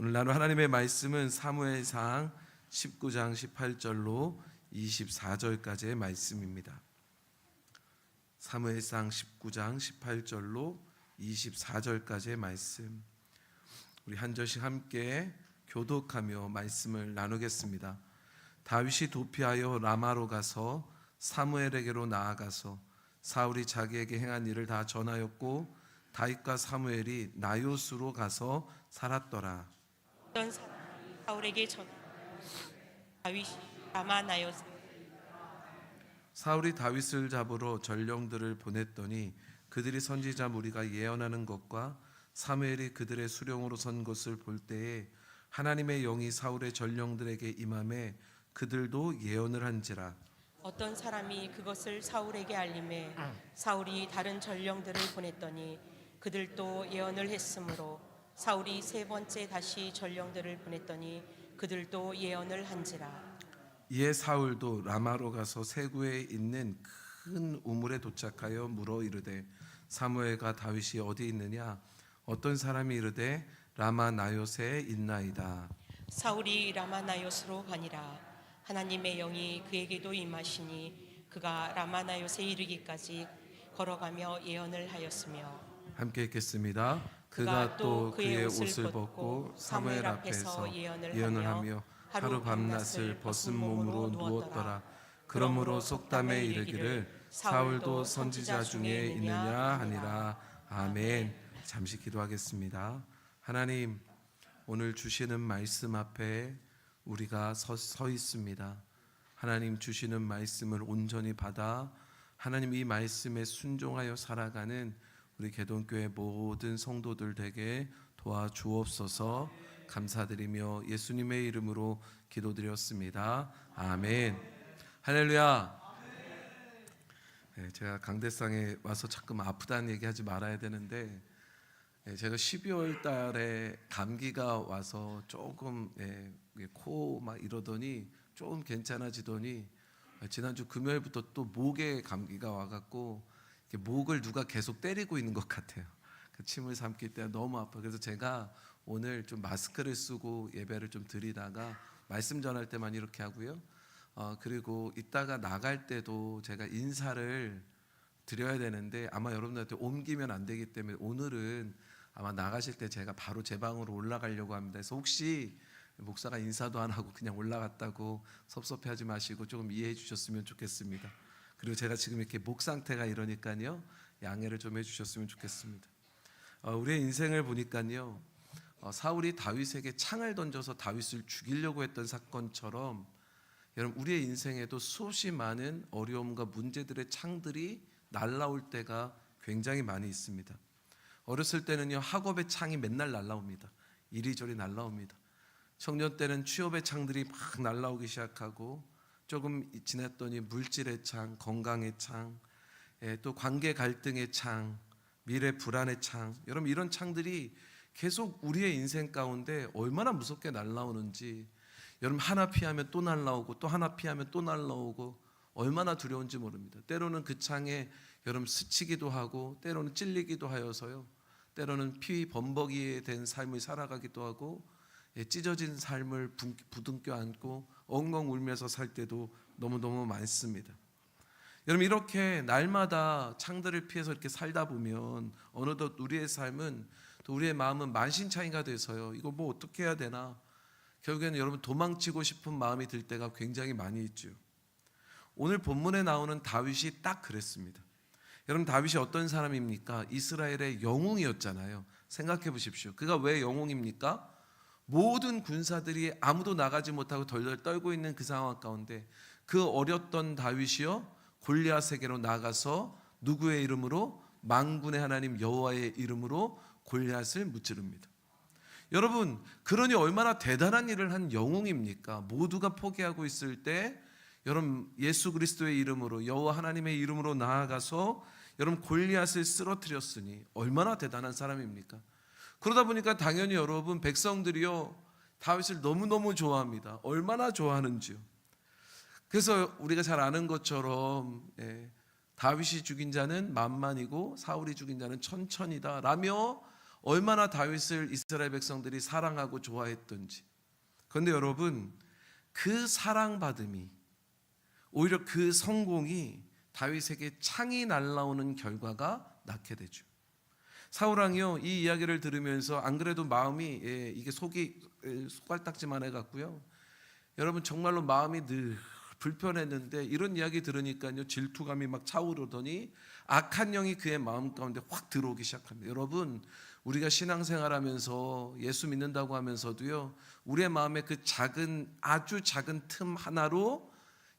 오늘 나눌 하나님의 말씀은 사무엘상 19장 18절로 24절까지의 말씀입니다. 사무엘상 19장 18절로 24절까지의 말씀, 우리 한 절씩 함께 교독하며 말씀을 나누겠습니다. 다윗이 도피하여 라마로 가서 사무엘에게로 나아가서 사울이 자기에게 행한 일을 다 전하였고 다윗과 사무엘이 나요스로 가서 살았더라. 어떤 사람이 사울에게 다윗이 라마 나요스. 사울이 다윗을 잡으러 전령들을 보냈더니 그들이 선지자 무리가 예언하는 것과 사무엘이 그들의 수령으로 선 것을 볼 때에 하나님의 영이 사울의 전령들에게 임함에 그들도 예언을 한지라. 어떤 사람이 그것을 사울에게 알림해 사울이 다른 전령들을 보냈더니 그들도 예언을 했으므로 사울이 세 번째 다시 전령들을 보냈더니 그들도 예언을 한지라. 이에 사울도 라마로 가서 세구에 있는 큰 우물에 도착하여 물어 이르되 사무엘과 다윗이 어디 있느냐? 어떤 사람이 이르되 라마 나요스에 있나이다. 사울이 라마 나요스로 가니라. 하나님의 영이 그에게도 임하시니 그가 라마 나요스에 이르기까지 걸어가며 예언을 하였으며. 함께 읽겠습니다. 그가 또 그의 옷을 벗고 사무엘 앞에서 예언을 하며 하루 밤낮을 벗은 몸으로 누웠더라. 그러므로 속담에 이르기를 사울도 선지자 중에 있느냐 하니라. 아멘. 잠시 기도하겠습니다. 하나님, 오늘 주시는 말씀 앞에 우리가 서 있습니다. 하나님 주시는 말씀을 온전히 받아 하나님 이 말씀에 순종하여 살아가는 우리 개동교회 모든 성도들 되게 도와주옵소서. 감사드리며 예수님의 이름으로 기도드렸습니다. 아멘. 할렐루야. 네, 제가 강대상에 와서 자꾸 아프다는 얘기하지 말아야 되는데 제가 12월 달에 감기가 와서 조금 코 막 이러더니 조금 괜찮아지더니 지난주 금요일부터 또 목에 감기가 와갖고 목을 누가 계속 때리고 있는 것 같아요. 그 침을 삼킬 때 너무 아파요. 그래서 제가 오늘 좀 마스크를 쓰고 예배를 좀 드리다가 말씀 전할 때만 이렇게 하고요. 그리고 이따가 나갈 때도 제가 인사를 드려야 되는데 아마 여러분들한테 옮기면 안 되기 때문에 오늘은 아마 나가실 때 제가 바로 제 방으로 올라가려고 합니다. 그래서 혹시 목사가 인사도 안 하고 그냥 올라갔다고 섭섭해하지 마시고 조금 이해해 주셨으면 좋겠습니다. 그리고 제가 지금 이렇게 목 상태가 이러니까요, 양해를 좀 해주셨으면 좋겠습니다. 우리의 인생을 보니까요, 사울이 다윗에게 창을 던져서 다윗을 죽이려고 했던 사건처럼 여러분 우리의 인생에도 수없이 많은 어려움과 문제들의 창들이 날라올 때가 굉장히 많이 있습니다. 어렸을 때는요, 학업의 창이 맨날 날라옵니다. 이리저리 날라옵니다. 청년 때는 취업의 창들이 막 날라오기 시작하고 조금 지났더니 물질의 창, 건강의 창, 또 관계 갈등의 창, 미래 불안의 창, 여러분 이런 창들이 계속 우리의 인생 가운데 얼마나 무섭게 날라오는지, 여러분 하나 피하면 또 날라오고 또 하나 피하면 또 날라오고 얼마나 두려운지 모릅니다. 때로는 그 창에 여러분 스치기도 하고 때로는 찔리기도 하여서요, 때로는 피 범벅이 된 삶을 살아가기도 하고 찢어진 삶을 부둥켜 안고 엉엉 울면서 살 때도 너무너무 많습니다. 여러분 이렇게 날마다 창들을 피해서 이렇게 살다 보면 어느덧 우리의 삶은, 또 우리의 마음은 만신창이가 돼서요, 이거 뭐 어떻게 해야 되나, 결국에는 여러분 도망치고 싶은 마음이 들 때가 굉장히 많이 있죠. 오늘 본문에 나오는 다윗이 딱 그랬습니다. 여러분 다윗이 어떤 사람입니까? 이스라엘의 영웅이었잖아요. 생각해 보십시오. 그가 왜 영웅입니까? 모든 군사들이 아무도 나가지 못하고 덜덜 떨고 있는 그 상황 가운데 그 어렸던 다윗이요, 골리앗에게로 나가서 누구의 이름으로? 만군의 하나님 여호와의 이름으로 골리앗을 무찌릅니다. 여러분 그러니 얼마나 대단한 일을 한 영웅입니까? 모두가 포기하고 있을 때 여러분 예수 그리스도의 이름으로, 여호와 하나님의 이름으로 나아가서 여러분 골리앗을 쓰러뜨렸으니 얼마나 대단한 사람입니까? 그러다 보니까 당연히 여러분 백성들이요 다윗을 너무너무 좋아합니다. 얼마나 좋아하는지요. 그래서 우리가 잘 아는 것처럼 다윗이 죽인 자는 만만이고 사울이 죽인 자는 천천이다 라며 얼마나 다윗을 이스라엘 백성들이 사랑하고 좋아했던지. 그런데 여러분, 그 사랑받음이, 오히려 그 성공이 다윗에게 창이 날라오는 결과가 낳게 되죠. 사울왕이요, 이 이야기를 들으면서 안 그래도 마음이 이게 속이 속알딱지만 해갖고요, 여러분 정말로 마음이 늘 불편했는데 이런 이야기 들으니까요 질투감이 막 차오르더니 악한 영이 그의 마음 가운데 확 들어오기 시작합니다. 여러분, 우리가 신앙생활하면서 예수 믿는다고 하면서도요, 우리의 마음에 그 작은, 아주 작은 틈 하나로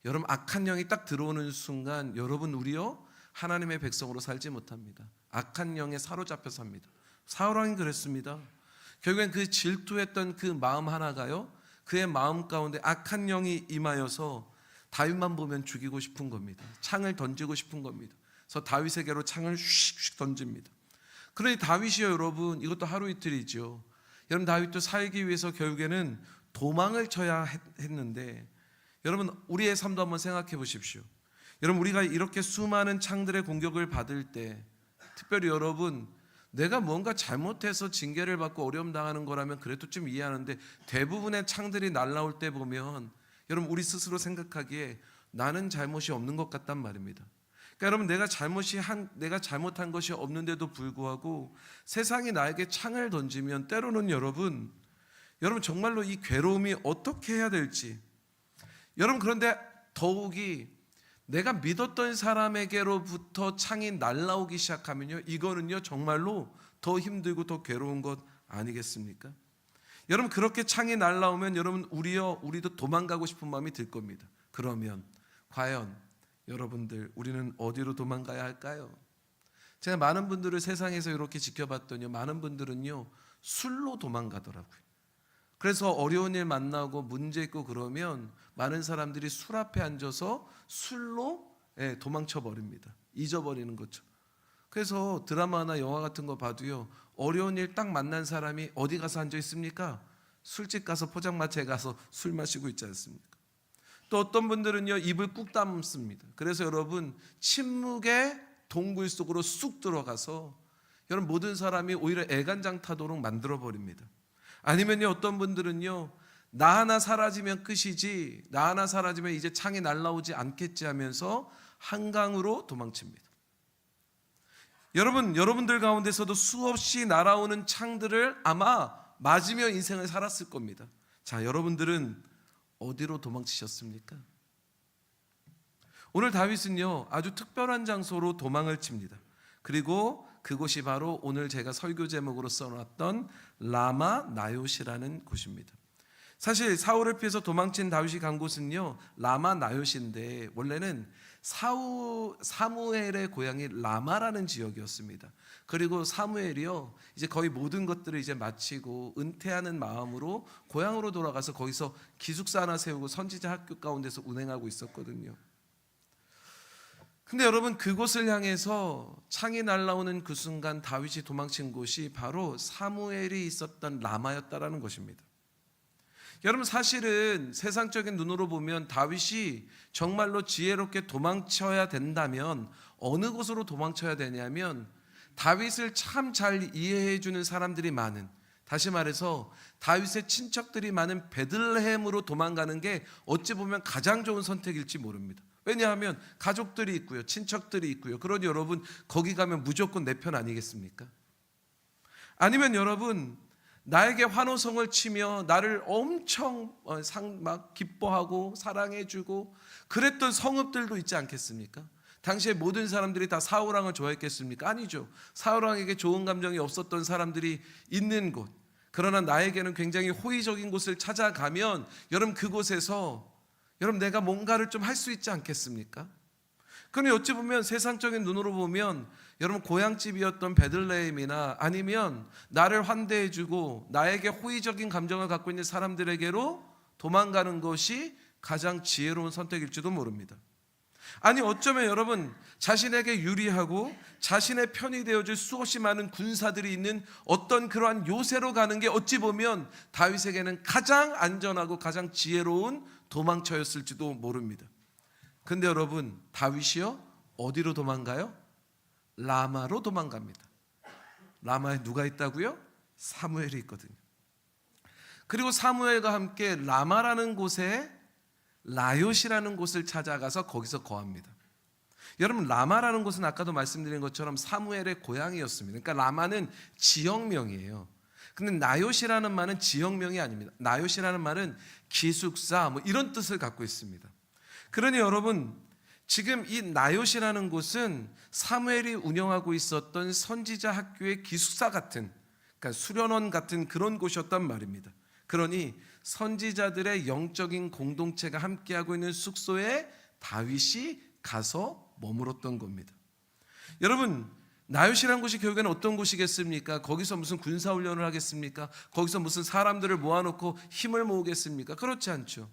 여러분 악한 영이 딱 들어오는 순간 여러분, 우리요 하나님의 백성으로 살지 못합니다. 악한 영에 사로잡혀 삽니다. 사울왕이 그랬습니다. 결국엔 그 질투했던 그 마음 하나가요, 그의 마음 가운데 악한 영이 임하여서 다윗만 보면 죽이고 싶은 겁니다. 창을 던지고 싶은 겁니다. 그래서 다윗에게로 창을 휙휙 던집니다. 그러니 다윗이요, 여러분, 이것도 하루 이틀이죠. 여러분, 다윗도 살기 위해서 결국에는 도망을 쳐야 했는데, 여러분, 우리의 삶도 한번 생각해 보십시오. 여러분, 우리가 이렇게 수많은 창들의 공격을 받을 때, 특별히 여러분, 내가 뭔가 잘못해서 징계를 받고 어려움 당하는 거라면 그래도 좀 이해하는데, 대부분의 창들이 날라올 때 보면 여러분, 우리 스스로 생각하기에 나는 잘못이 없는 것 같단 말입니다. 그러니까 여러분, 내가 잘못한 것이 없는데도 불구하고 세상이 나에게 창을 던지면 때로는 여러분 정말로 이 괴로움이 어떻게 해야 될지, 여러분, 그런데 더욱이 내가 믿었던 사람에게로부터 창이 날라오기 시작하면요, 이거는요 정말로 더 힘들고 더 괴로운 것 아니겠습니까? 여러분, 그렇게 창이 날라오면 여러분, 우리도 도망가고 싶은 마음이 들 겁니다. 그러면 과연 여러분들, 우리는 어디로 도망가야 할까요? 제가 많은 분들을 세상에서 이렇게 지켜봤더니 많은 분들은요 술로 도망가더라고요. 그래서 어려운 일 만나고 문제 있고 그러면 많은 사람들이 술 앞에 앉아서 술로 도망쳐 버립니다. 잊어버리는 거죠. 그래서 드라마나 영화 같은 거 봐도요, 어려운 일 딱 만난 사람이 어디 가서 앉아 있습니까? 술집 가서, 포장마차에 가서 술 마시고 있지 않습니까? 또 어떤 분들은요 입을 꾹 다물습니다. 그래서 여러분, 침묵의 동굴 속으로 쑥 들어가서 여러분, 모든 사람이 오히려 애간장타도록 만들어 버립니다. 아니면요, 어떤 분들은요, 나 하나 사라지면 끝이지, 나 하나 사라지면 이제 창이 날라오지 않겠지 하면서 한강으로 도망칩니다. 여러분들 가운데서도 수없이 날아오는 창들을 아마 맞으며 인생을 살았을 겁니다. 자, 여러분들은 어디로 도망치셨습니까? 오늘 다윗은요 아주 특별한 장소로 도망을 칩니다. 그리고 그곳이 바로 오늘 제가 설교 제목으로 써놨던 라마 나요시라는 곳입니다. 사실 사울을 피해서 도망친 다윗이 간 곳은요 라마 나요시인데, 원래는 사무엘의 고향이 라마라는 지역이었습니다. 그리고 사무엘이요 이제 거의 모든 것들을 이제 마치고 은퇴하는 마음으로 고향으로 돌아가서 거기서 기숙사 하나 세우고 선지자 학교 가운데서 운행하고 있었거든요. 근데 여러분, 그곳을 향해서 창이 날라오는 그 순간 다윗이 도망친 곳이 바로 사무엘이 있었던 라마였다라는 것입니다. 여러분, 사실은 세상적인 눈으로 보면 다윗이 정말로 지혜롭게 도망쳐야 된다면 어느 곳으로 도망쳐야 되냐면, 다윗을 참 잘 이해해 주는 사람들이 많은, 다시 말해서 다윗의 친척들이 많은 베들레헴으로 도망가는 게 어찌 보면 가장 좋은 선택일지 모릅니다. 왜냐하면 가족들이 있고요, 친척들이 있고요. 그러니 여러분, 거기 가면 무조건 내 편 아니겠습니까? 아니면 여러분, 나에게 환호성을 치며 나를 엄청 막 기뻐하고 사랑해주고 그랬던 성읍들도 있지 않겠습니까? 당시에 모든 사람들이 다 사울왕을 좋아했겠습니까? 아니죠. 사울왕에게 좋은 감정이 없었던 사람들이 있는 곳, 그러나 나에게는 굉장히 호의적인 곳을 찾아가면 여러분, 그곳에서 여러분 내가 뭔가를 좀 할 수 있지 않겠습니까? 그런데 어찌 보면 세상적인 눈으로 보면 여러분, 고향집이었던 베들레헴이나 아니면 나를 환대해주고 나에게 호의적인 감정을 갖고 있는 사람들에게로 도망가는 것이 가장 지혜로운 선택일지도 모릅니다. 아니, 어쩌면 여러분, 자신에게 유리하고 자신의 편이 되어줄 수없이 많은 군사들이 있는 어떤 그러한 요새로 가는 게 어찌 보면 다윗에게는 가장 안전하고 가장 지혜로운 도망처였을지도 모릅니다. 근데 여러분, 다윗이요 어디로 도망가요? 라마로 도망갑니다. 라마에 누가 있다고요? 사무엘이 있거든요. 그리고 사무엘과 함께 라마라는 곳에 나요시라는 곳을 찾아가서 거기서 거합니다. 여러분, 라마라는 곳은 아까도 말씀드린 것처럼 사무엘의 고향이었습니다. 그러니까 라마는 지역명이에요. 근데 나요시라는 말은 지역명이 아닙니다. 나요시라는 말은 기숙사 이런 뜻을 갖고 있습니다. 그러니 여러분, 지금 이 나요시라는 곳은 사무엘이 운영하고 있었던 선지자 학교의 기숙사 같은, 그러니까 수련원 같은 그런 곳이었단 말입니다. 그러니 선지자들의 영적인 공동체가 함께하고 있는 숙소에 다윗이 가서 머물었던 겁니다. 여러분, 나요시라는 곳이 결국에는 어떤 곳이겠습니까? 거기서 무슨 군사훈련을 하겠습니까? 거기서 무슨 사람들을 모아놓고 힘을 모으겠습니까? 그렇지 않죠.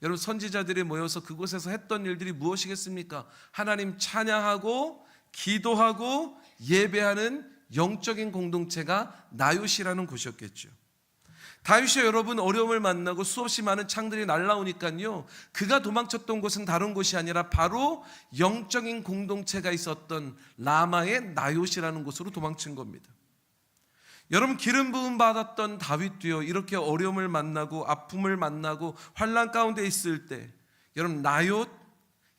여러분, 선지자들이 모여서 그곳에서 했던 일들이 무엇이겠습니까? 하나님 찬양하고 기도하고 예배하는 영적인 공동체가 나요시라는 곳이었겠죠. 다윗이 여러분 어려움을 만나고 수없이 많은 창들이 날라오니까요, 그가 도망쳤던 곳은 다른 곳이 아니라 바로 영적인 공동체가 있었던 라마의 나요시라는 곳으로 도망친 겁니다. 여러분, 기름 부음 받았던 다윗도요, 이렇게 어려움을 만나고 아픔을 만나고 환난 가운데 있을 때 여러분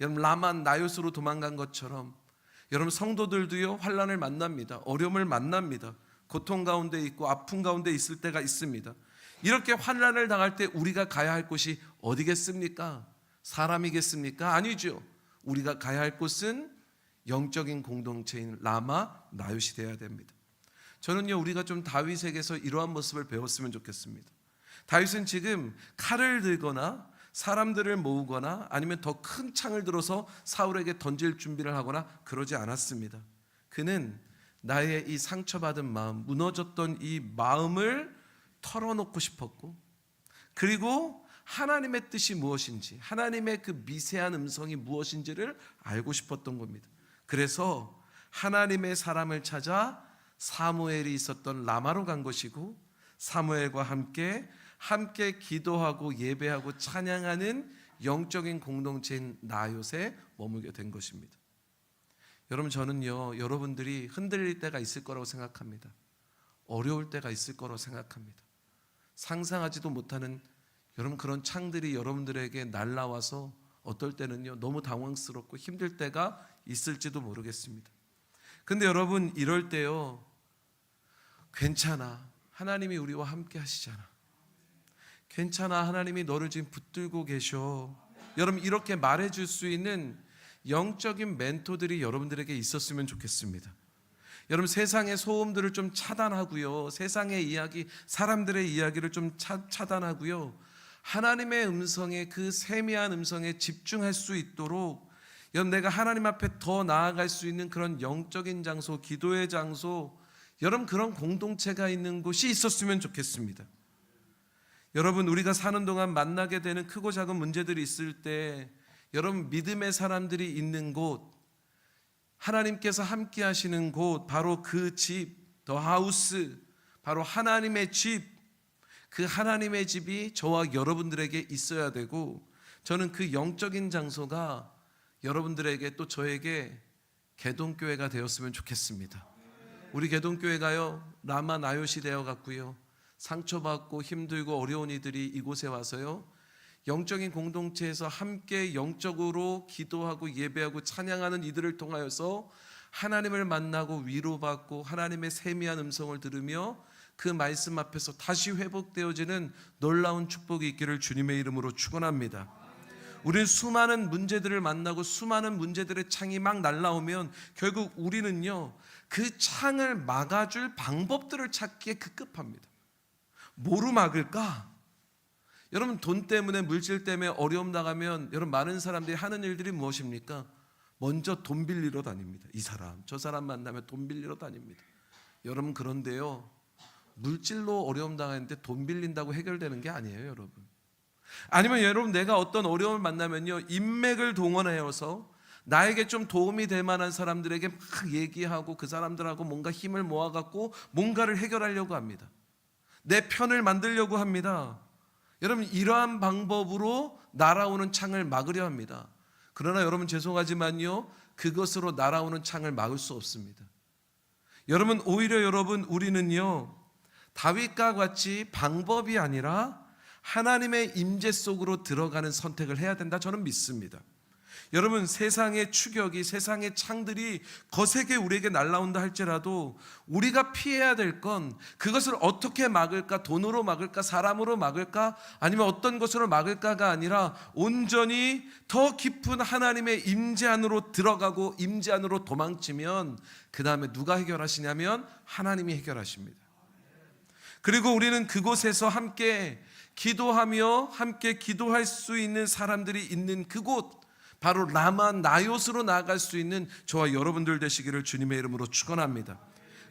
여러분 라마 나요스로 도망간 것처럼 여러분 성도들도요 환난을 만납니다. 어려움을 만납니다. 고통 가운데 있고 아픔 가운데 있을 때가 있습니다. 이렇게 환난을 당할 때 우리가 가야 할 곳이 어디겠습니까? 사람이겠습니까? 아니죠. 우리가 가야 할 곳은 영적인 공동체인 라마 나요시 되어야 됩니다. 저는요, 우리가 좀 다윗에게서 이러한 모습을 배웠으면 좋겠습니다. 다윗은 지금 칼을 들거나 사람들을 모으거나 아니면 더 큰 창을 들어서 사울에게 던질 준비를 하거나 그러지 않았습니다. 그는 나의 이 상처받은 마음, 무너졌던 이 마음을 털어놓고 싶었고, 그리고 하나님의 뜻이 무엇인지, 하나님의 그 미세한 음성이 무엇인지를 알고 싶었던 겁니다. 그래서 하나님의 사람을 찾아 사무엘이 있었던 라마로 간 것이고, 사무엘과 함께 기도하고 예배하고 찬양하는 영적인 공동체인 나요새 머물게 된 것입니다. 여러분, 저는요, 여러분들이 흔들릴 때가 있을 거라고 생각합니다. 어려울 때가 있을 거라고 생각합니다. 상상하지도 못하는 여러분 그런 창들이 여러분들에게 날라와서 어떨 때는요, 너무 당황스럽고 힘들 때가 있을지도 모르겠습니다. 근데 여러분, 이럴 때요, 괜찮아, 하나님이 우리와 함께 하시잖아. 괜찮아, 하나님이 너를 지금 붙들고 계셔. 여러분, 이렇게 말해줄 수 있는 영적인 멘토들이 여러분들에게 있었으면 좋겠습니다. 여러분, 세상의 소음들을 좀 차단하고요, 세상의 이야기, 사람들의 이야기를 좀 차단하고요, 하나님의 음성에, 그 세미한 음성에 집중할 수 있도록 여러분, 내가 하나님 앞에 더 나아갈 수 있는 그런 영적인 장소, 기도의 장소, 여러분 그런 공동체가 있는 곳이 있었으면 좋겠습니다. 여러분, 우리가 사는 동안 만나게 되는 크고 작은 문제들이 있을 때 여러분, 믿음의 사람들이 있는 곳, 하나님께서 함께 하시는 곳, 바로 그 집, 더 하우스, 바로 하나님의 집, 그 하나님의 집이 저와 여러분들에게 있어야 되고, 저는 그 영적인 장소가 여러분들에게 또 저에게 개동교회가 되었으면 좋겠습니다. 우리 개동교회가요, 라마 나요시 되어 갔고요, 상처받고 힘들고 어려운 이들이 이곳에 와서요, 영적인 공동체에서 함께 영적으로 기도하고 예배하고 찬양하는 이들을 통하여서 하나님을 만나고 위로받고 하나님의 세미한 음성을 들으며 그 말씀 앞에서 다시 회복되어지는 놀라운 축복이 있기를 주님의 이름으로 축원합니다. 우리는 수많은 문제들을 만나고 수많은 문제들의 창이 막 날라오면 결국 우리는요, 그 창을 막아줄 방법들을 찾기에 급급합니다. 뭐로 막을까? 여러분, 돈 때문에, 물질 때문에 어려움 나가면 여러분 많은 사람들이 하는 일들이 무엇입니까? 먼저 돈 빌리러 다닙니다. 이 사람 저 사람 만나면 돈 빌리러 다닙니다. 여러분, 그런데요, 물질로 어려움 당하는데 돈 빌린다고 해결되는 게 아니에요, 여러분. 아니면 여러분, 내가 어떤 어려움을 만나면요, 인맥을 동원해서 나에게 좀 도움이 될 만한 사람들에게 막 얘기하고 그 사람들하고 뭔가 힘을 모아갖고 뭔가를 해결하려고 합니다. 내 편을 만들려고 합니다. 여러분, 이러한 방법으로 날아오는 창을 막으려 합니다. 그러나 여러분, 죄송하지만요, 그것으로 날아오는 창을 막을 수 없습니다. 여러분, 오히려 여러분, 우리는요 다윗과 같이 방법이 아니라 하나님의 임재 속으로 들어가는 선택을 해야 된다, 저는 믿습니다. 여러분, 세상의 추격이, 세상의 창들이 거세게 우리에게 날라온다 할지라도 우리가 피해야 될 건 그것을 어떻게 막을까, 돈으로 막을까, 사람으로 막을까, 아니면 어떤 것으로 막을까가 아니라 온전히 더 깊은 하나님의 임재 안으로 들어가고 임재 안으로 도망치면 그 다음에 누가 해결하시냐면 하나님이 해결하십니다. 그리고 우리는 그곳에서 함께 기도하며 함께 기도할 수 있는 사람들이 있는 그곳, 바로 라마 나요스로 나아갈 수 있는 저와 여러분들 되시기를 주님의 이름으로 축원합니다.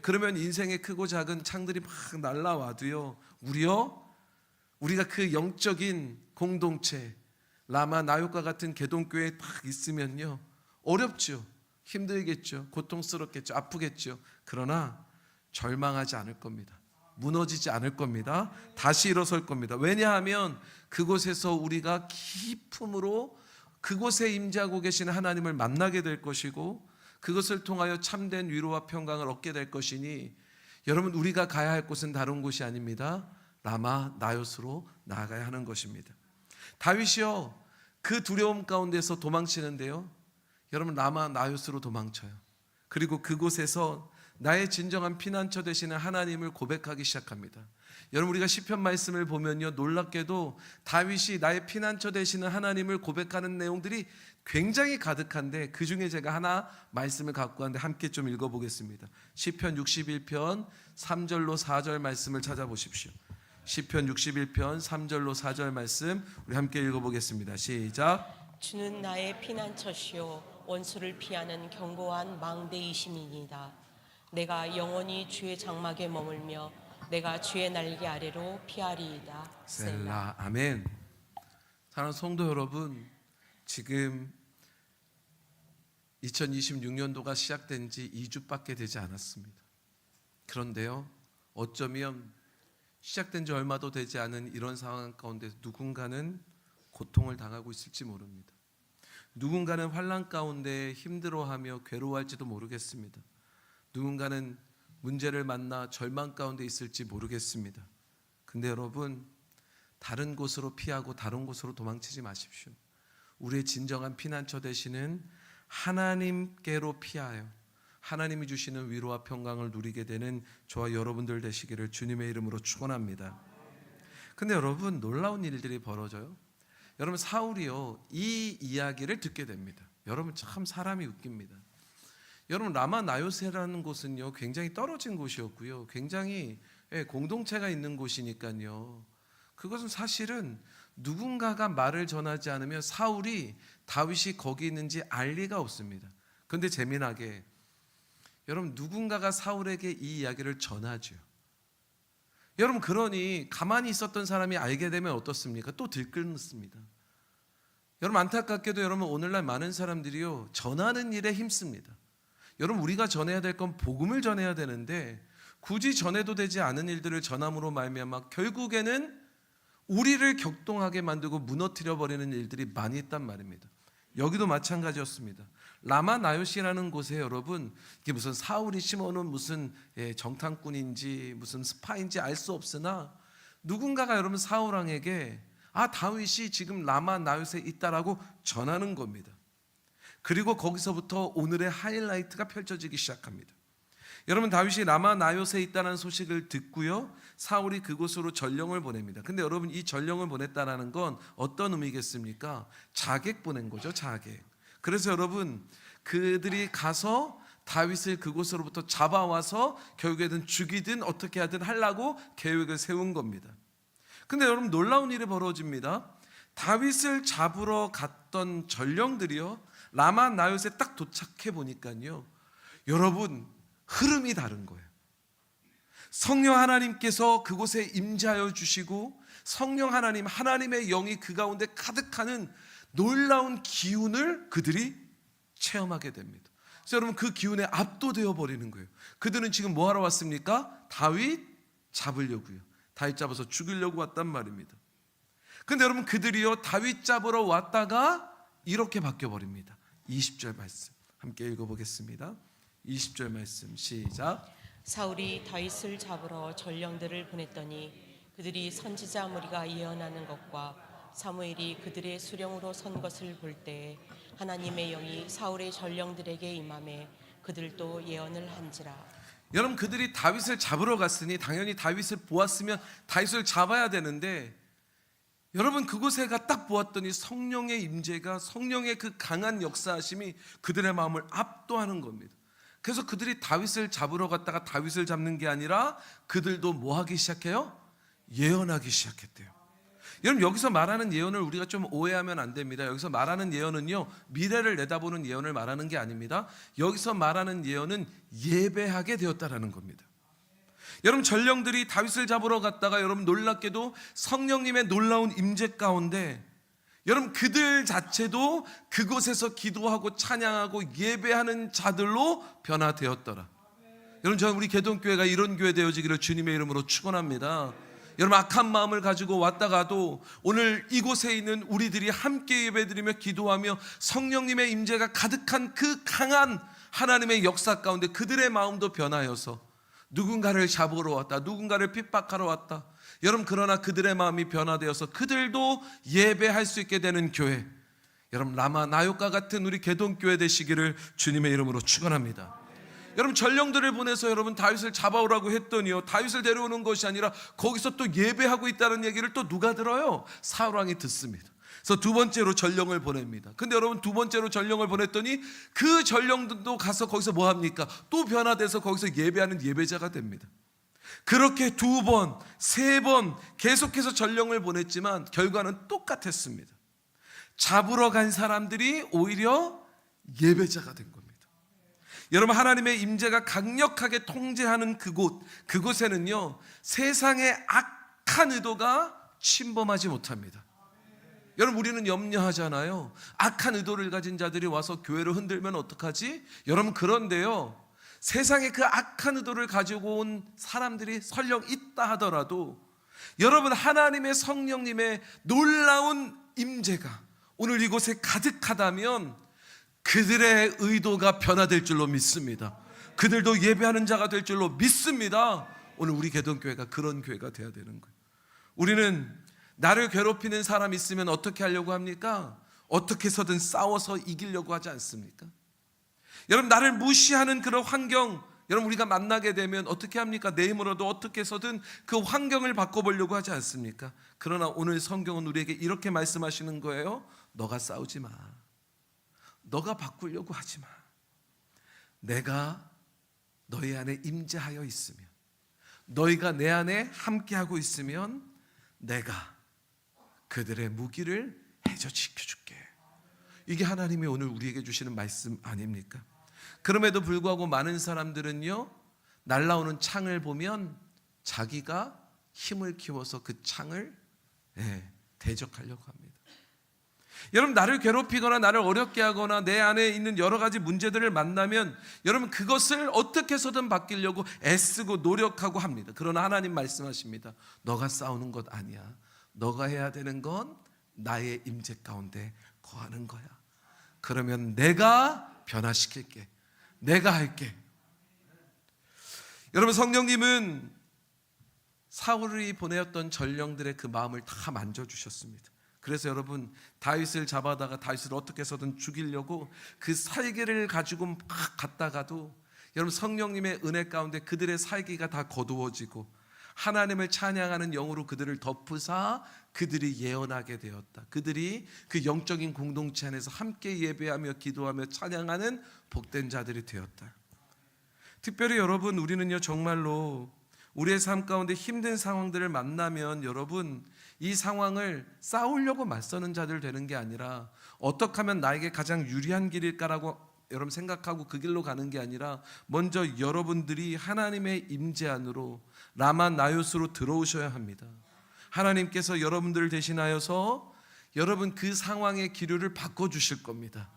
그러면 인생의 크고 작은 창들이 막 날라와도요, 우리가 그 영적인 공동체 라마 나요과 같은 개동교회에 딱 있으면요, 어렵죠, 힘들겠죠, 고통스럽겠죠, 아프겠죠. 그러나 절망하지 않을 겁니다. 무너지지 않을 겁니다. 다시 일어설 겁니다. 왜냐하면 그곳에서 우리가 기쁨으로 그곳에 임재하고 계시는 하나님을 만나게 될 것이고 그것을 통하여 참된 위로와 평강을 얻게 될 것이니, 여러분, 우리가 가야 할 곳은 다른 곳이 아닙니다. 라마 나요스로 나아가야 하는 것입니다. 다윗이요 그 두려움 가운데서 도망치는데요, 여러분, 라마 나요스로 도망쳐요. 그리고 그곳에서 나의 진정한 피난처 되시는 하나님을 고백하기 시작합니다. 여러분, 우리가 시편 말씀을 보면요, 놀랍게도 다윗이 나의 피난처 되시는 하나님을 고백하는 내용들이 굉장히 가득한데, 그 중에 제가 하나 말씀을 갖고 왔는데 함께 좀 읽어보겠습니다. 시편 61편 3절로 4절 말씀을 찾아보십시오. 시편 61편 3절로 4절 말씀 우리 함께 읽어보겠습니다. 시작. 주는 나의 피난처시요 원수를 피하는 견고한 망대이심이니이다. 내가 영원히 주의 장막에 머물며 내가 주의 날개 아래로 피하리이다. 셀라. 아멘. 사랑하는 성도 여러분, 지금 2026년도가 시작된 지 2주밖에 되지 않았습니다. 그런데요, 어쩌면 시작된 지 얼마도 되지 않은 이런 상황 가운데 누군가는 고통을 당하고 있을지 모릅니다. 누군가는 환난 가운데 힘들어하며 괴로워할지도 모르겠습니다. 누군가는 문제를 만나 절망 가운데 있을지 모르겠습니다. 근데 여러분, 다른 곳으로 피하고 다른 곳으로 도망치지 마십시오. 우리의 진정한 피난처 되시는 하나님께로 피하여 하나님이 주시는 위로와 평강을 누리게 되는 저와 여러분들 되시기를 주님의 이름으로 축원합니다. 근데 여러분, 놀라운 일들이 벌어져요. 여러분, 사울이요 이 이야기를 듣게 됩니다. 여러분, 참 사람이 웃깁니다. 여러분, 라마 나요세라는 곳은요 굉장히 떨어진 곳이었고요, 굉장히 공동체가 있는 곳이니까요, 그것은 사실은 누군가가 말을 전하지 않으면 사울이 다윗이 거기 있는지 알 리가 없습니다. 그런데 재미나게 여러분, 누군가가 사울에게 이 이야기를 전하죠. 여러분, 그러니 가만히 있었던 사람이 알게 되면 어떻습니까? 또 들끓습니다. 여러분, 안타깝게도 여러분, 오늘날 많은 사람들이요 전하는 일에 힘씁니다. 여러분, 우리가 전해야 될 건 복음을 전해야 되는데 굳이 전해도 되지 않은 일들을 전함으로 말미암아 결국에는 우리를 격동하게 만들고 무너뜨려 버리는 일들이 많이 있단 말입니다. 여기도 마찬가지였습니다. 라마 나요시라는 곳에 여러분, 이게 무슨 사울이 심어놓은 무슨 정탐꾼인지 무슨 스파인지 알 수 없으나 누군가가 여러분 사울 왕에게 다윗이 지금 라마 나요시에 있다라고 전하는 겁니다. 그리고 거기서부터 오늘의 하이라이트가 펼쳐지기 시작합니다. 여러분, 다윗이 라마 나요시에 있다는 소식을 듣고요, 사울이 그곳으로 전령을 보냅니다. 근데 여러분, 이 전령을 보냈다는 건 어떤 의미겠습니까? 자객 보낸 거죠, 자객. 그래서 여러분, 그들이 가서 다윗을 그곳으로부터 잡아와서 결국에는 죽이든 어떻게 하든 하려고 계획을 세운 겁니다. 근데 여러분, 놀라운 일이 벌어집니다. 다윗을 잡으러 갔던 전령들이요 라마 나요시에 딱 도착해 보니까요, 여러분, 흐름이 다른 거예요. 성령 하나님께서 그곳에 임재하여 주시고 성령 하나님, 하나님의 영이 그 가운데 가득하는 놀라운 기운을 그들이 체험하게 됩니다. 그래서 여러분, 그 기운에 압도되어 버리는 거예요. 그들은 지금 뭐 하러 왔습니까? 다윗 잡으려고요. 다윗 잡아서 죽이려고 왔단 말입니다. 근데 여러분, 그들이요 다윗 잡으러 왔다가 이렇게 바뀌어 버립니다. 20절 말씀 함께 읽어보겠습니다. 20절 말씀 시작. 사울이 다윗을 잡으러 전령들을 보냈더니 그들이 선지자 무리가 예언하는 것과 사무엘이 그들의 수령으로 선 것을 볼 때에 하나님의 영이 사울의 전령들에게 임하매 그들도 예언을 한지라. 여러분, 그들이 다윗을 잡으러 갔으니 당연히 다윗을 보았으면 다윗을 잡아야 되는데, 여러분 그곳에가 딱 보았더니 성령의 임재가, 성령의 그 강한 역사하심이 그들의 마음을 압도하는 겁니다. 그래서 그들이 다윗을 잡으러 갔다가 다윗을 잡는 게 아니라 그들도 뭐 하기 시작해요? 예언하기 시작했대요. 여러분, 여기서 말하는 예언을 우리가 좀 오해하면 안 됩니다. 여기서 말하는 예언은요, 미래를 내다보는 예언을 말하는 게 아닙니다. 여기서 말하는 예언은 예배하게 되었다라는 겁니다. 여러분, 전령들이 다윗을 잡으러 갔다가 여러분 놀랍게도 성령님의 놀라운 임재 가운데 여러분 그들 자체도 그곳에서 기도하고 찬양하고 예배하는 자들로 변화되었더라. 여러분, 저는 우리 개동교회가 이런 교회 되어지기를 주님의 이름으로 축원합니다. 여러분, 악한 마음을 가지고 왔다가도 오늘 이곳에 있는 우리들이 함께 예배드리며 기도하며 성령님의 임재가 가득한 그 강한 하나님의 역사 가운데 그들의 마음도 변하여서 누군가를 잡으러 왔다, 누군가를 핍박하러 왔다. 여러분, 그러나 그들의 마음이 변화되어서 그들도 예배할 수 있게 되는 교회, 여러분 라마 나요카 같은 우리 개동교회 되시기를 주님의 이름으로 축원합니다. 여러분, 전령들을 보내서 여러분 다윗을 잡아오라고 했더니요, 다윗을 데려오는 것이 아니라 거기서 또 예배하고 있다는 얘기를 또 누가 들어요? 사울 왕이 듣습니다. 그래서 두 번째로 전령을 보냅니다. 근데 여러분, 두 번째로 전령을 보냈더니 그 전령들도 가서 거기서 뭐 합니까? 또 변화돼서 거기서 예배하는 예배자가 됩니다. 그렇게 두 번, 세 번 계속해서 전령을 보냈지만 결과는 똑같았습니다. 잡으러 간 사람들이 오히려 예배자가 된 겁니다. 여러분, 하나님의 임재가 강력하게 통제하는 그곳에는요, 세상의 악한 의도가 침범하지 못합니다. 여러분, 우리는 염려하잖아요. 악한 의도를 가진 자들이 와서 교회를 흔들면 어떡하지? 여러분, 그런데요, 세상에 그 악한 의도를 가지고 온 사람들이 설령 있다 하더라도 여러분, 하나님의 성령님의 놀라운 임재가 오늘 이곳에 가득하다면 그들의 의도가 변화될 줄로 믿습니다. 그들도 예배하는 자가 될 줄로 믿습니다. 오늘 우리 개동교회가 그런 교회가 되어야 되는 거예요. 우리는 나를 괴롭히는 사람 있으면 어떻게 하려고 합니까? 어떻게 해서든 싸워서 이기려고 하지 않습니까? 여러분, 나를 무시하는 그런 환경, 여러분 우리가 만나게 되면 어떻게 합니까? 내 힘으로도 어떻게 해서든 그 환경을 바꿔보려고 하지 않습니까? 그러나 오늘 성경은 우리에게 이렇게 말씀하시는 거예요. 너가 싸우지 마. 너가 바꾸려고 하지 마. 내가 너희 안에 임재하여 있으면, 너희가 내 안에 함께하고 있으면 내가 그들의 무기를 해저 지켜줄게. 이게 하나님이 오늘 우리에게 주시는 말씀 아닙니까? 그럼에도 불구하고 많은 사람들은요, 날라오는 창을 보면 자기가 힘을 키워서 그 창을 대적하려고 합니다. 여러분, 나를 괴롭히거나 나를 어렵게 하거나 내 안에 있는 여러 가지 문제들을 만나면 여러분 그것을 어떻게 해서든 바뀌려고 애쓰고 노력하고 합니다. 그러나 하나님 말씀하십니다. 너가 싸우는 것 아니야. 너가 해야 되는 건 나의 임재 가운데 거하는 거야. 그러면 내가 변화시킬게. 내가 할게. 여러분, 성령님은 사울이 보내었던 전령들의 그 마음을 다 만져주셨습니다. 그래서 여러분, 다윗을 잡아다가 다윗을 어떻게 해서든 죽이려고 그 살개를 가지고 막 갔다가도 여러분, 성령님의 은혜 가운데 그들의 살개가 다 거두어지고 하나님을 찬양하는 영으로 그들을 덮으사 그들이 예언하게 되었다. 그들이 그 영적인 공동체 안에서 함께 예배하며 기도하며 찬양하는 복된 자들이 되었다. 특별히 여러분, 우리는요 정말로 우리의 삶 가운데 힘든 상황들을 만나면 여러분, 이 상황을 싸우려고 맞서는 자들 되는 게 아니라 어떻게 하면 나에게 가장 유리한 길일까라고 여러분 생각하고 그 길로 가는 게 아니라 먼저 여러분들이 하나님의 임재 안으로 라마 나요스로 들어오셔야 합니다. 하나님께서 여러분들을 대신하여서 여러분 그 상황의 기류를 바꿔주실 겁니다.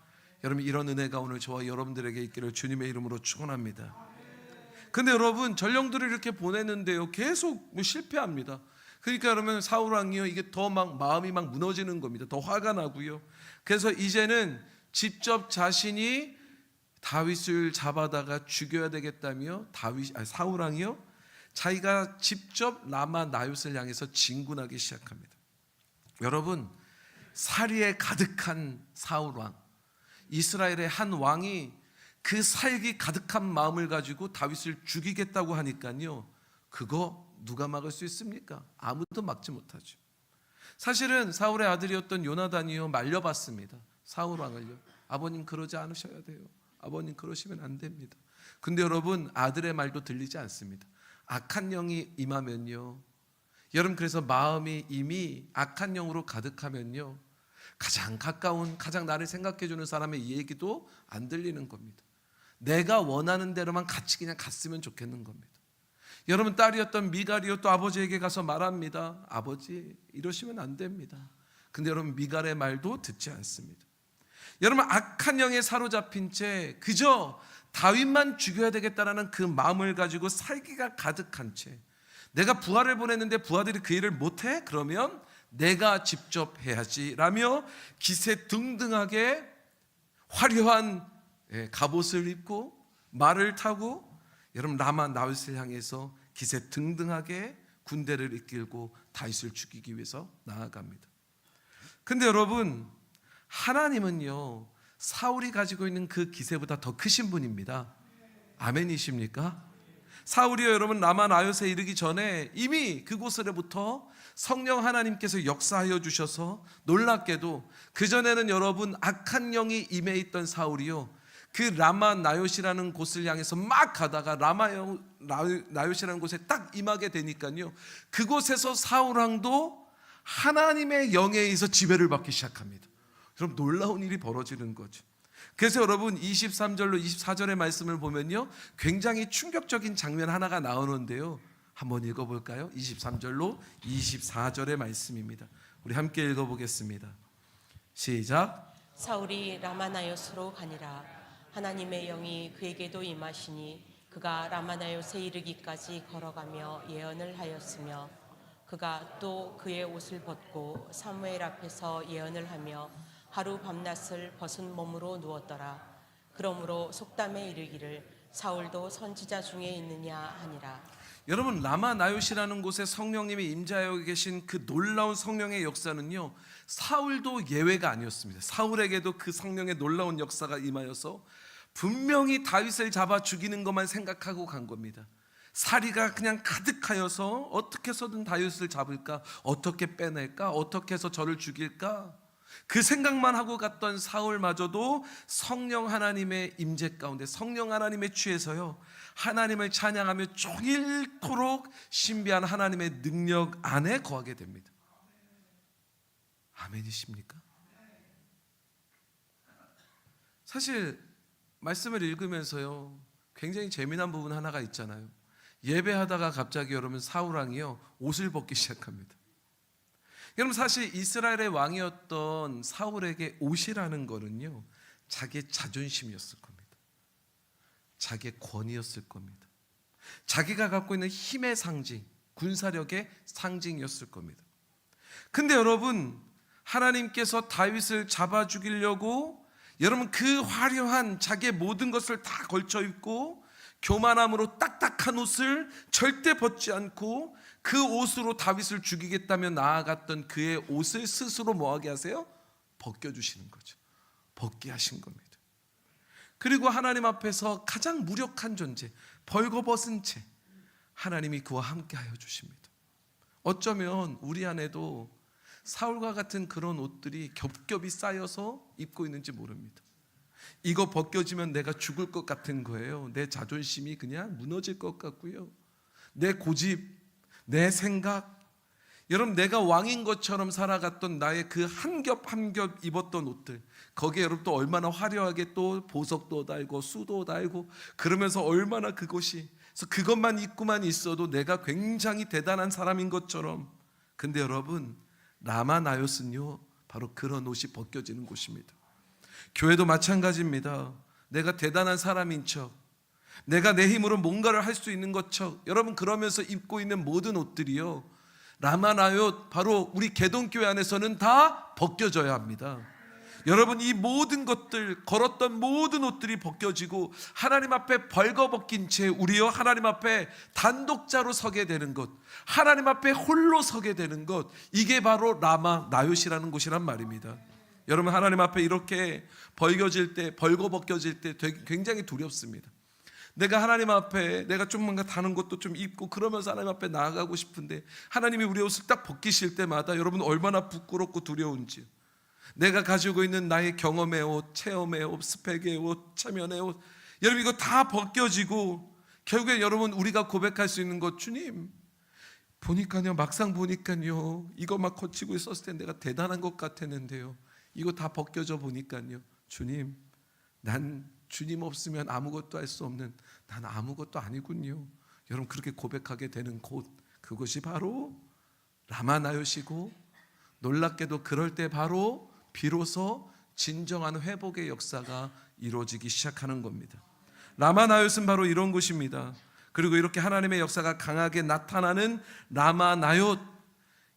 여러분, 이런 은혜가 오늘 저와 여러분들에게 있기를 주님의 이름으로 축원합니다. 근데 여러분, 전령들을 이렇게 보냈는데요 계속 실패합니다. 그러니까 여러분, 사울 왕이요 이게 더 막 마음이 막 무너지는 겁니다. 더 화가 나고요. 그래서 이제는 직접 자신이 다윗을 잡아다가 죽여야 되겠다며 사울 왕이요 자기가 직접 라마 나옳을 향해서 진군하기 시작합니다. 여러분, 살이에 가득한 사울 왕, 이스라엘의 한 왕이 그 살기 가득한 마음을 가지고 다윗을 죽이겠다고 하니까요, 그거 누가 막을 수 있습니까? 아무도 막지 못하죠. 사실은 사울의 아들이었던 요나단이요 말려봤습니다. 사울 왕을요. 아버님 그러지 않으셔야 돼요. 아버님 그러시면 안 됩니다. 근데 여러분, 아들의 말도 들리지 않습니다. 악한 영이 임하면요, 여러분, 그래서 마음이 이미 악한 영으로 가득하면요, 가장 가까운, 가장 나를 생각해주는 사람의 얘기도 안 들리는 겁니다. 내가 원하는 대로만 같이 그냥 갔으면 좋겠는 겁니다. 여러분, 딸이었던 미갈이요 또 아버지에게 가서 말합니다. 아버지 이러시면 안 됩니다. 근데 여러분, 미갈의 말도 듣지 않습니다. 여러분, 악한 영에 사로잡힌 채 그저 다윗만 죽여야 되겠다라는 그 마음을 가지고 살기가 가득한 채, 내가 부하를 보냈는데 부하들이 그 일을 못해? 그러면 내가 직접 해야지 라며 기세등등하게 화려한 갑옷을 입고 말을 타고 여러분 라마 나옳을 향해서 기세등등하게 군대를 이끌고 다윗을 죽이기 위해서 나아갑니다. 근데 여러분, 하나님은요 사울이 가지고 있는 그 기세보다 더 크신 분입니다. 아멘이십니까? 사울이요 여러분 라마 나옳에 이르기 전에 이미 그곳으로부터 성령 하나님께서 역사하여 주셔서, 놀랍게도 그전에는 여러분 악한 영이 임해 있던 사울이요 그 라마 나옳이라는 곳을 향해서 막 가다가 라마 나옳이라는 곳에 딱 임하게 되니까요, 그곳에서 사울 왕도 하나님의 영에 의해서 지배를 받기 시작합니다. 여러분, 놀라운 일이 벌어지는 거죠. 그래서 여러분 23절로 24절의 말씀을 보면요 굉장히 충격적인 장면 하나가 나오는데요, 한번 읽어볼까요? 23절로 24절의 말씀입니다. 우리 함께 읽어보겠습니다. 시작. 사울이 라마나옅으로 가니라. 하나님의 영이 그에게도 임하시니 그가 라마나옅에 이르기까지 걸어가며 예언을 하였으며, 그가 또 그의 옷을 벗고 사무엘 앞에서 예언을 하며 하루 밤낮을 벗은 몸으로 누웠더라. 그러므로 속담에 이르기를 사울도 선지자 중에 있느냐 하니라. 여러분, 라마 나옅이라는 곳에 성령님이 임재하여 계신 그 놀라운 성령의 역사는요 사울도 예외가 아니었습니다. 사울에게도 그 성령의 놀라운 역사가 임하여서 분명히 다윗을 잡아 죽이는 것만 생각하고 간 겁니다. 살이가 그냥 가득하여서 어떻게 해서든 다윗을 잡을까, 어떻게 빼낼까, 어떻게 해서 저를 죽일까, 그 생각만 하고 갔던 사울마저도 성령 하나님의 임재 가운데, 성령 하나님의 취해서요 하나님을 찬양하며 종일토록 신비한 하나님의 능력 안에 거하게 됩니다. 아멘이십니까? 사실 말씀을 읽으면서요 굉장히 재미난 부분 하나가 있잖아요. 예배하다가 갑자기 여러분 사울 왕이요 옷을 벗기 시작합니다. 여러분, 사실 이스라엘의 왕이었던 사울에게 옷이라는 거는요 자기의 자존심이었을 겁니다. 자기의 권위였을 겁니다. 자기가 갖고 있는 힘의 상징, 군사력의 상징이었을 겁니다. 근데 여러분, 하나님께서 다윗을 잡아 죽이려고 여러분 그 화려한 자기의 모든 것을 다 걸쳐 입고 교만함으로 딱딱한 옷을 절대 벗지 않고 그 옷으로 다윗을 죽이겠다며 나아갔던 그의 옷을 스스로 뭐하게 하세요? 벗겨주시는 거죠. 벗게 하신 겁니다. 그리고 하나님 앞에서 가장 무력한 존재, 벌거벗은 채 하나님이 그와 함께 하여 주십니다. 어쩌면 우리 안에도 사울과 같은 그런 옷들이 겹겹이 쌓여서 입고 있는지 모릅니다. 이거 벗겨지면 내가 죽을 것 같은 거예요. 내 자존심이 그냥 무너질 것 같고요, 내 고집, 내 생각, 여러분 내가 왕인 것처럼 살아갔던 나의 그 한 겹 한 겹 입었던 옷들, 거기에 여러분 또 얼마나 화려하게 또 보석도 달고 수도 달고 그러면서 얼마나 그것이, 그래서 그것만 입고만 있어도 내가 굉장히 대단한 사람인 것처럼. 근데 여러분, 라마 나옅은요 바로 그런 옷이 벗겨지는 곳입니다. 교회도 마찬가지입니다. 내가 대단한 사람인 척, 내가 내 힘으로 뭔가를 할 수 있는 것처럼 여러분 그러면서 입고 있는 모든 옷들이요 라마 나옅, 바로 우리 개동교회 안에서는 다 벗겨져야 합니다. 여러분, 이 모든 것들, 걸었던 모든 옷들이 벗겨지고 하나님 앞에 벌거벗긴 채 우리여 하나님 앞에 단독자로 서게 되는 것, 하나님 앞에 홀로 서게 되는 것, 이게 바로 라마 나요시라는 곳이란 말입니다. 여러분, 하나님 앞에 이렇게 벌거질 때, 벌거벗겨질 때 굉장히 두렵습니다. 내가 하나님 앞에 내가 좀 뭔가 다른 것도 좀 입고 그러면서 하나님 앞에 나아가고 싶은데 하나님이 우리 옷을 딱 벗기실 때마다 여러분 얼마나 부끄럽고 두려운지, 내가 가지고 있는 나의 경험의 옷, 체험의 옷, 스펙의 옷, 체면의 옷, 여러분 이거 다 벗겨지고 결국에 여러분 우리가 고백할 수 있는 것, 주님 보니까요, 막상 보니까요 이거 막 거치고 있었을 때 내가 대단한 것 같았는데요, 이거 다 벗겨져 보니까요, 주님 난 주님 없으면 아무것도 할 수 없는, 난 아무것도 아니군요. 여러분 그렇게 고백하게 되는 곳, 그것이 바로 라마나요시고, 놀랍게도 그럴 때 바로 비로소 진정한 회복의 역사가 이루어지기 시작하는 겁니다. 라마나요스는 바로 이런 곳입니다. 그리고 이렇게 하나님의 역사가 강하게 나타나는 라마나요트,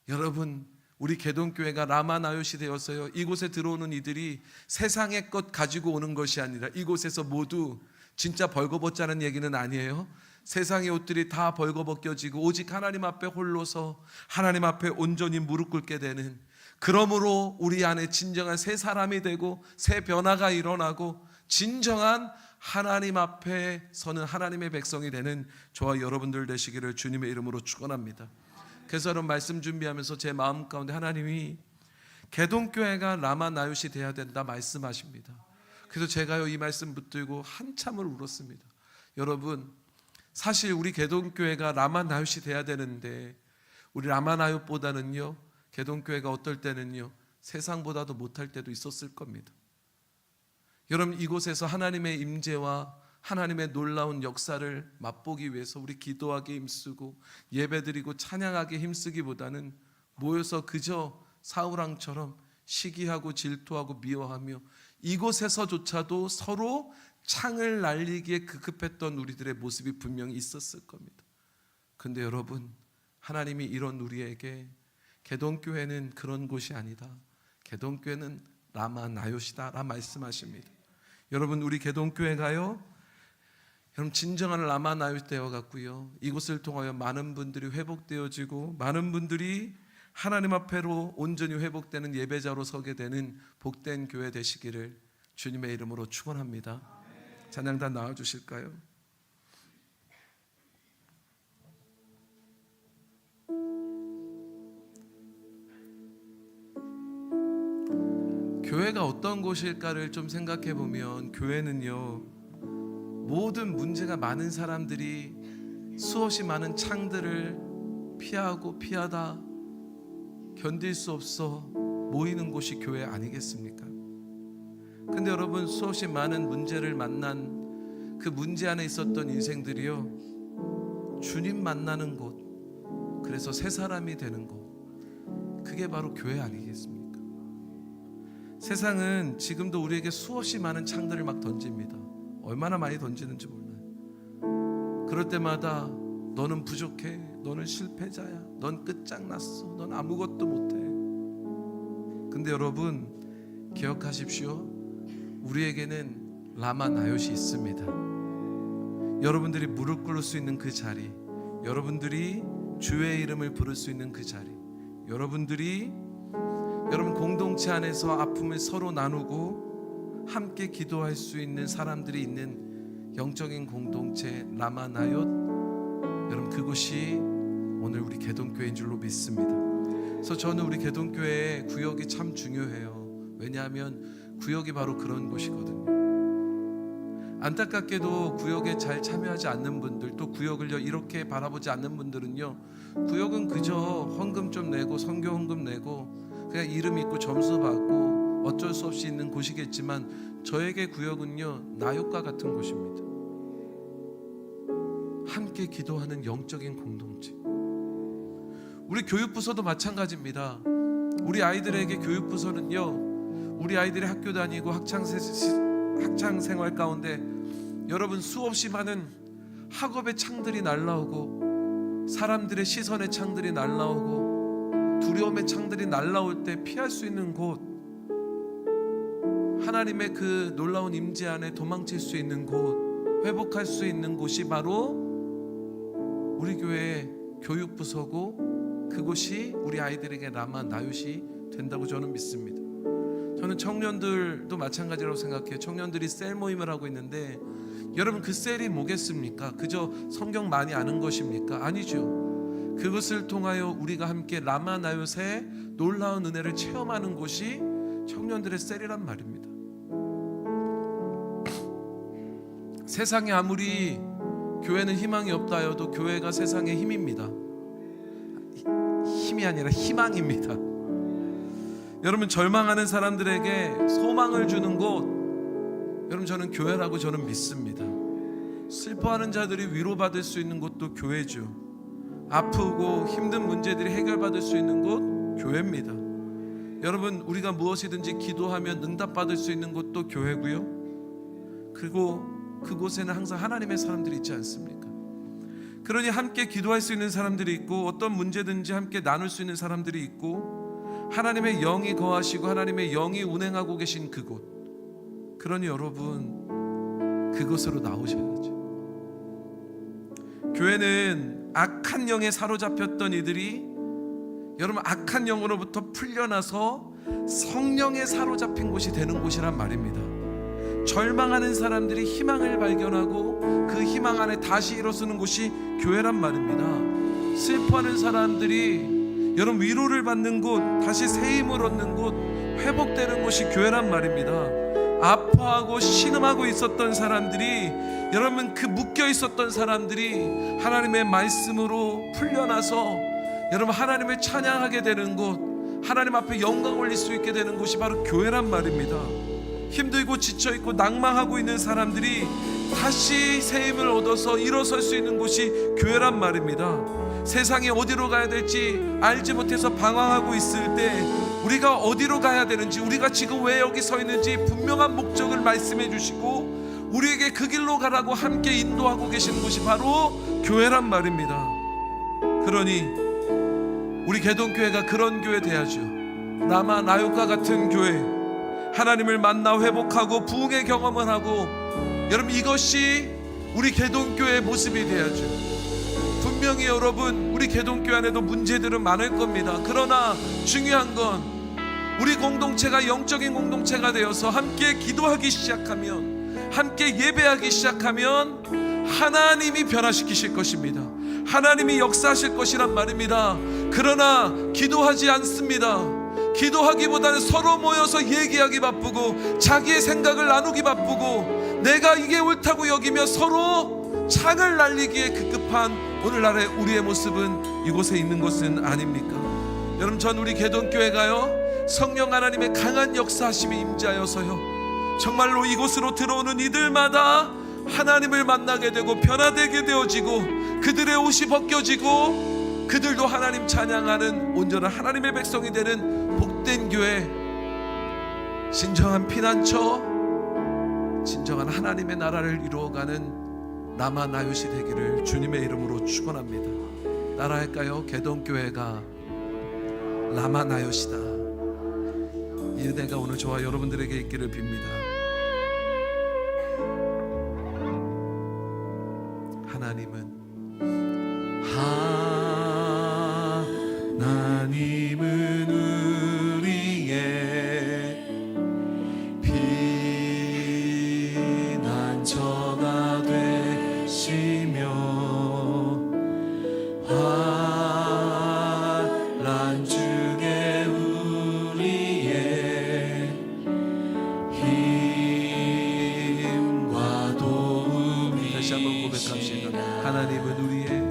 여러분 우리 개동교회가 라마나요시 되었어요. 이곳에 들어오는 이들이 세상의 것 가지고 오는 것이 아니라 이곳에서 모두 진짜 벌거벗자는 얘기는 아니에요. 세상의 옷들이 다 벌거벗겨지고 오직 하나님 앞에 홀로서 하나님 앞에 온전히 무릎 꿇게 되는, 그러므로 우리 안에 진정한 새 사람이 되고 새 변화가 일어나고 진정한 하나님 앞에 서는 하나님의 백성이 되는 저와 여러분들 되시기를 주님의 이름으로 축원합니다. 그래서 여러분 말씀 준비하면서 제 마음 가운데 하나님이 개동교회가 라마나요시 돼야 된다 말씀하십니다. 그래서 제가요 이 말씀 붙들고 한참을 울었습니다. 여러분 사실 우리 개동교회가 라마나요시 돼야 되는데 우리 라마나요보다는요 개동교회가 어떨 때는요 세상보다도 못할 때도 있었을 겁니다. 여러분 이곳에서 하나님의 임재와 하나님의 놀라운 역사를 맛보기 위해서 우리 기도하기 힘쓰고 예배드리고 찬양하기 힘쓰기보다는 모여서 그저 사울왕처럼 시기하고 질투하고 미워하며 이곳에서조차도 서로 창을 날리기에 급급했던 우리들의 모습이 분명히 있었을 겁니다. 근데 여러분 하나님이 이런 우리에게 개동교회는 그런 곳이 아니다, 개동교회는 라마나요시다 라 말씀하십니다. 여러분 우리 개동교회가요 여러분 진정한 라마나요시 되어 갔고요, 이곳을 통하여 많은 분들이 회복되어지고 많은 분들이 하나님 앞에로 온전히 회복되는 예배자로 서게 되는 복된 교회 되시기를 주님의 이름으로 축원합니다. 찬양단 나와주실까요? 교회가 어떤 곳일까를 좀 생각해 보면 교회는요 모든 문제가 많은 사람들이 수없이 많은 창들을 피하고 피하다 견딜 수 없어 모이는 곳이 교회 아니겠습니까? 근데 여러분 수없이 많은 문제를 만난 그 문제 안에 있었던 인생들이요 주님 만나는 곳, 그래서 새 사람이 되는 곳, 그게 바로 교회 아니겠습니까? 세상은 지금도 우리에게 수없이 많은 창들을 막 던집니다. 얼마나 많이 던지는지 몰라요. 그럴 때마다 너는 부족해, 너는 실패자야, 넌 끝장났어, 넌 아무것도 못해. 근데 여러분 기억하십시오, 우리에게는 라마나요시 있습니다. 여러분들이 무릎 꿇을 수 있는 그 자리, 여러분들이 주의 이름을 부를 수 있는 그 자리, 여러분들이 여러분 공동체 안에서 아픔을 서로 나누고 함께 기도할 수 있는 사람들이 있는 영적인 공동체 라마나요트, 여러분 그것이 오늘 우리 개동교회인 줄로 믿습니다. 그래서 저는 우리 개동교회의 구역이 참 중요해요. 왜냐하면 구역이 바로 그런 곳이거든요. 안타깝게도 구역에 잘 참여하지 않는 분들, 또 구역을 이렇게 바라보지 않는 분들은요 구역은 그저 헌금 좀 내고 선교 헌금 내고 그냥 이름 있고 점수 받고 어쩔 수 없이 있는 곳이겠지만 저에게 구역은요 나요과 같은 곳입니다. 함께 기도하는 영적인 공동체. 우리 교육부서도 마찬가지입니다. 우리 아이들에게 교육부서는요 우리 아이들이 학교 다니고 학창 생활 가운데 여러분 수없이 많은 학업의 창들이 날라오고 사람들의 시선의 창들이 날라오고 두려움의 창들이 날라올 때 피할 수 있는 곳, 하나님의 그 놀라운 임재 안에 도망칠 수 있는 곳, 회복할 수 있는 곳이 바로 우리 교회 교육부서고, 그곳이 우리 아이들에게 라마 나얏이 된다고 저는 믿습니다. 저는 청년들도 마찬가지라고 생각해요. 청년들이 셀 모임을 하고 있는데, 여러분 그 셀이 뭐겠습니까? 그저 성경 많이 아는 것입니까? 아니죠. 그것을 통하여 우리가 함께 라마 나얏의 놀라운 은혜를 체험하는 곳이 청년들의 셀이란 말입니다. 세상에 아무리 교회는 희망이 없다 해도 교회가 세상의 힘입니다. 힘이 아니라 희망입니다. 여러분, 절망하는 사람들에게 소망을 주는 곳, 여러분 저는 교회라고 저는 믿습니다. 슬퍼하는 자들이 위로받을 수 있는 곳도 교회죠. 아프고 힘든 문제들이 해결받을 수 있는 곳 교회입니다. 여러분, 우리가 무엇이든지 기도하면 응답받을 수 있는 곳도 교회고요. 그리고 그곳에는 항상 하나님의 사람들이 있지 않습니까? 그러니 함께 기도할 수 있는 사람들이 있고, 어떤 문제든지 함께 나눌 수 있는 사람들이 있고, 하나님의 영이 거하시고 하나님의 영이 운행하고 계신 그곳, 그러니 여러분 그곳으로 나오셔야죠. 교회는 악한 영에 사로잡혔던 이들이 여러분 악한 영으로부터 풀려나서 성령에 사로잡힌 곳이 되는 곳이란 말입니다. 절망하는 사람들이 희망을 발견하고 그 희망 안에 다시 일어서는 곳이 교회란 말입니다. 슬퍼하는 사람들이 여러분 위로를 받는 곳, 다시 새 힘을 얻는 곳, 회복되는 곳이 교회란 말입니다. 아파하고 신음하고 있었던 사람들이, 여러분 그 묶여 있었던 사람들이 하나님의 말씀으로 풀려나서 여러분 하나님을 찬양하게 되는 곳, 하나님 앞에 영광 올릴 수 있게 되는 곳이 바로 교회란 말입니다. 힘들고 지쳐있고 낭망하고 있는 사람들이 다시 새 힘을 얻어서 일어설 수 있는 곳이 교회란 말입니다. 세상에 어디로 가야 될지 알지 못해서 방황하고 있을 때 우리가 어디로 가야 되는지, 우리가 지금 왜 여기 서 있는지 분명한 목적을 말씀해 주시고 우리에게 그 길로 가라고 함께 인도하고 계시는 곳이 바로 교회란 말입니다. 그러니 우리 개동교회가 그런 교회 돼야죠. 라마 나얏과 같은 교회, 하나님을 만나 회복하고 부흥의 경험을 하고, 여러분 이것이 우리 개동교회의 모습이 돼야죠. 분명히 여러분 우리 개동교회 안에도 문제들은 많을 겁니다. 그러나 중요한 건 우리 공동체가 영적인 공동체가 되어서 함께 기도하기 시작하면, 함께 예배하기 시작하면 하나님이 변화시키실 것입니다. 하나님이 역사하실 것이란 말입니다. 그러나 기도하지 않습니다. 기도하기보다는 서로 모여서 얘기하기 바쁘고 자기의 생각을 나누기 바쁘고 내가 이게 옳다고 여기며 서로 창을 날리기에 급급한 오늘날의 우리의 모습은 이곳에 있는 것은 아닙니까? 여러분, 전 우리 개동교회가요 성령 하나님의 강한 역사하심이 임재하여서요 정말로 이곳으로 들어오는 이들마다 하나님을 만나게 되고 변화되게 되어지고 그들의 옷이 벗겨지고 그들도 하나님 찬양하는 온전한 하나님의 백성이 되는 복된 교회, 진정한 피난처, 진정한 하나님의 나라를 이루어가는 라마 나얏이 되기를 주님의 이름으로 축원합니다. 따라할까요? 개동교회가 라마 나얏이다. 이 은혜가 오늘 저와 여러분들에게 있기를 빕니다. 하나님은 우리의 피난처가 되시며 환난 중에 우리의 힘과 도움이. 다시 한번 고백합시다. 하나님은 우리의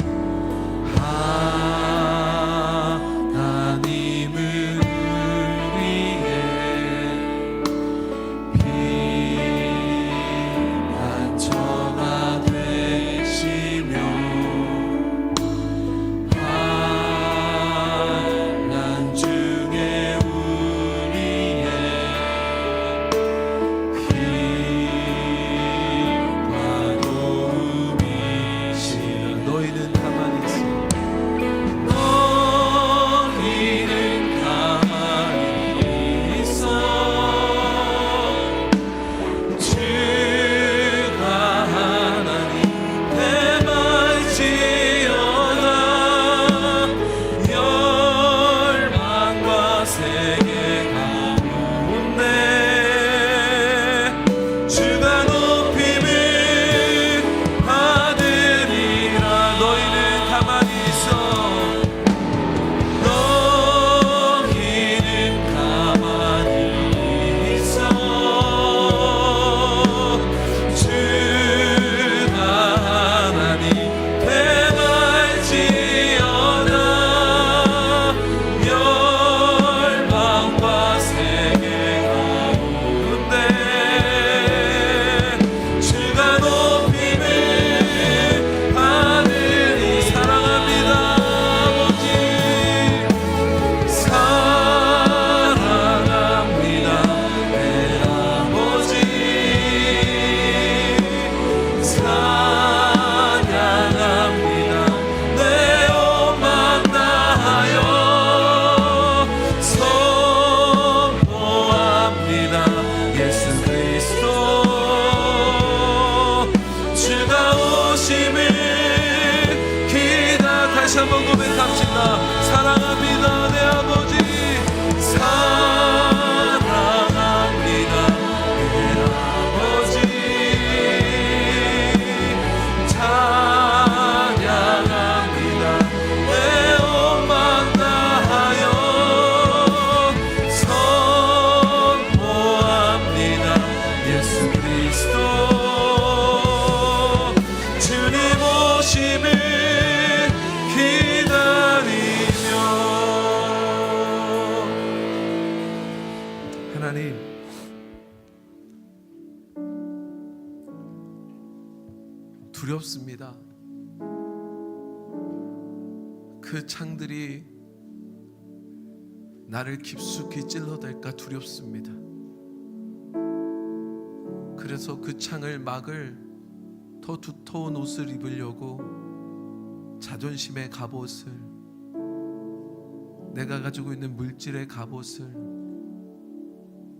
하나님, 두렵습니다. 그 창들이 나를 깊숙이 찔러댈까 두렵습니다. 그래서 그 창을 막을 더 두터운 옷을 입으려고 자존심의 갑옷을, 내가 가지고 있는 물질의 갑옷을,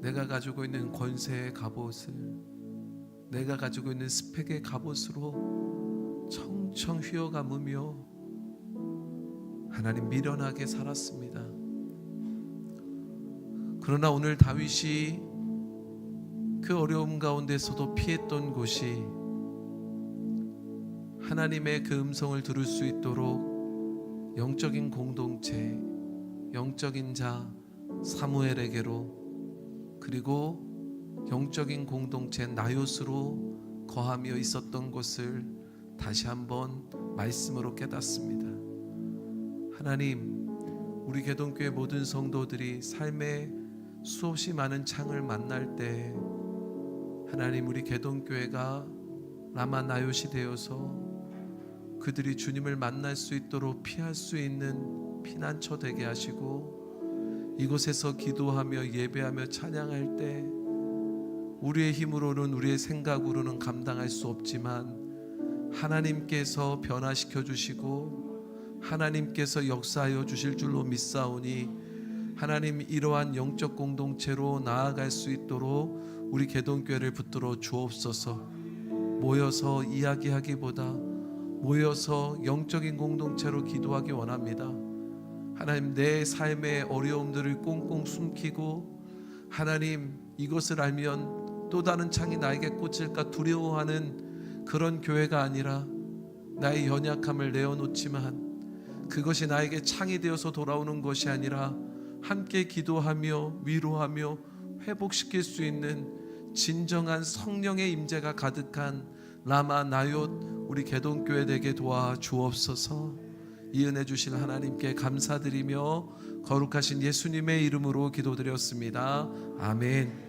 내가 가지고 있는 권세의 갑옷을, 내가 가지고 있는 스펙의 갑옷으로 청청 휘어감으며 하나님 미련하게 살았습니다. 그러나 오늘 다윗이 그 어려움 가운데서도 피했던 곳이 하나님의 그 음성을 들을 수 있도록 영적인 공동체, 영적인 자 사무엘에게로, 그리고 영적인 공동체 나요스로 거하며 있었던 것을 다시 한번 말씀으로 깨닫습니다. 하나님, 우리 개동교회 모든 성도들이 삶의 수없이 많은 창을 만날 때 하나님, 우리 개동교회가 라마 나요시 되어서 그들이 주님을 만날 수 있도록 피할 수 있는 피난처 되게 하시고, 이곳에서 기도하며 예배하며 찬양할 때 우리의 힘으로는, 우리의 생각으로는 감당할 수 없지만 하나님께서 변화시켜 주시고 하나님께서 역사하여 주실 줄로 믿사오니, 하나님, 이러한 영적 공동체로 나아갈 수 있도록 우리 개동교회를 붙들어 주옵소서. 모여서 이야기하기보다 모여서 영적인 공동체로 기도하기 원합니다. 하나님, 내 삶의 어려움들을 꽁꽁 숨기고 하나님, 이것을 알면 또 다른 창이 나에게 꽂힐까 두려워하는 그런 교회가 아니라, 나의 연약함을 내어놓지만 그것이 나에게 창이 되어서 돌아오는 것이 아니라 함께 기도하며 위로하며 회복시킬 수 있는 진정한 성령의 임재가 가득한 라마 나얏 우리 개동교회 되게 도와 주옵소서. 이 은혜 주실 하나님께 감사드리며 거룩하신 예수님의 이름으로 기도드렸습니다. 아멘.